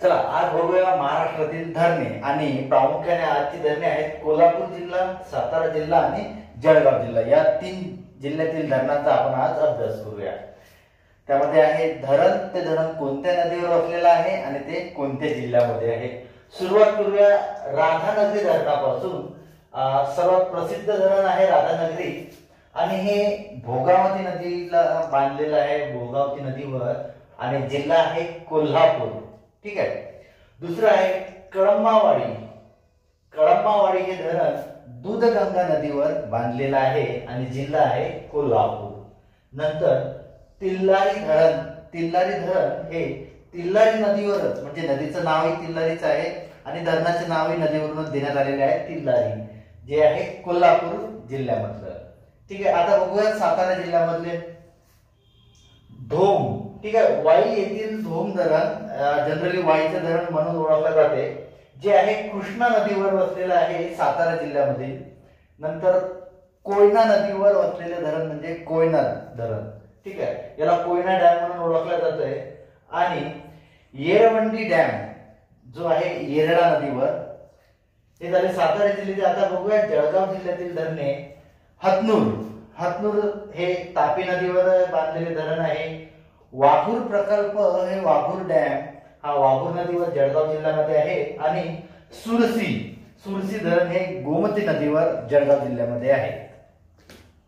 चला आज बघूया महाराष्ट्रातील धरणे आणि प्रामुख्याने आजची धरणे आहेत कोल्हापूर जिल्हा, सातारा जिल्हा आणि जळगाव जिल्हा या तीन जिल्ह्यातील धरणांचा आपण आज अभ्यास करूया। त्यामध्ये आहे धरण, ते धरण कोणत्या नदीवर वसलेलं आहे आणि ते कोणत्या जिल्ह्यामध्ये आहे। सुरुवात करूया राधानगरी धरणापासून। सर्वात प्रसिद्ध धरण आहे राधानगरी आणि हे भोगावती नदीला बांधलेलं आहे, भोगावती नदीवर, आणि जिल्हा आहे कोल्हापूर। ठीक आहे। दुसरं आहे कळंबावाडी। कळंबावाडी हे धरण दूधगंगा नदीवर बांधलेलं आहे आणि जिल्हा आहे कोल्हापूर। नंतर तिल्लारी धरण। तिल्लारी धरण हे तिल्लारी नदीवरच, म्हणजे नदीचं नावही तिल्लारीच आहे आणि धरणाचे नावही नदीवरूनच देण्यात आलेले आहे, तिल्लारी, जे आहे कोल्हापूर जिल्ह्यामधलं। ठीक आहे। आता बघूया सातारा जिल्ह्यामधले धोम। ठीक आहे। वाई येथील धोम धरण जनरली वाईचं धरण म्हणून ओळखले जाते, जे आहे कृष्णा नदीवर वसलेलं आहे सातारा जिल्ह्यामध्ये। नंतर कोयना नदीवर वसलेले धरण म्हणजे कोयना धरण। ठीक आहे। याला कोयना डॅम म्हणून ओळखलं जातंय। आणि येरवंडी डॅम जो आहे येरळा नदीवर, हे झाले सातारा जिल्ह्याचे। आता बघूया जळगाव जिल्ह्यातील धरणे। हतनूर। हतनूर हे तापी नदीवर बांधलेले धरण आहे। वाघूर प्रकल्प हे वाघूर डॅम हा वाघूर नदीवर जळगाव जिल्ह्यामध्ये आहे। आणि सुरसी। सुरसी धरण हे गोमती नदीवर जळगाव जिल्ह्यामध्ये आहे।